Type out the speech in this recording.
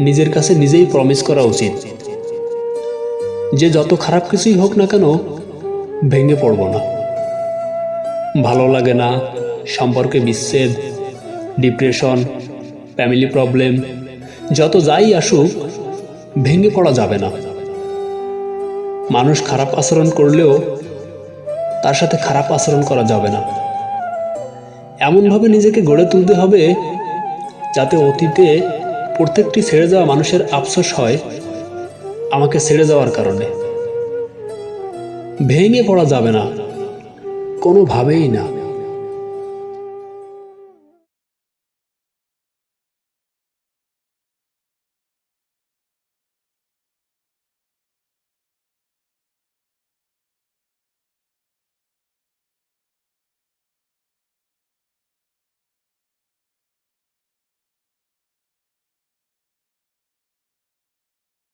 নিজের কাছে নিজেই প্রমিস করা উচিত যে যত খারাপ কিছুই হোক না কেন ভেঙে পড়ব না। ভালো লাগে না, সম্পর্কে বিচ্ছেদ, ডিপ্রেশন, ফ্যামিলি প্রবলেম, যত যাই আসুক ভেঙে পড়া যাবে না। মানুষ খারাপ আচরণ করলেও তার সাথে খারাপ আচরণ করা যাবে না। এমনভাবে নিজেকে গড়ে তুলতে হবে যাতে অতীতে প্রত্যেকটি ছেড়ে যাওয়া মানুষের আফসোস হয় আমাকে ছেড়ে যাওয়ার কারণে। ভেঙে পড়া যাবে না, কোনোভাবেই না।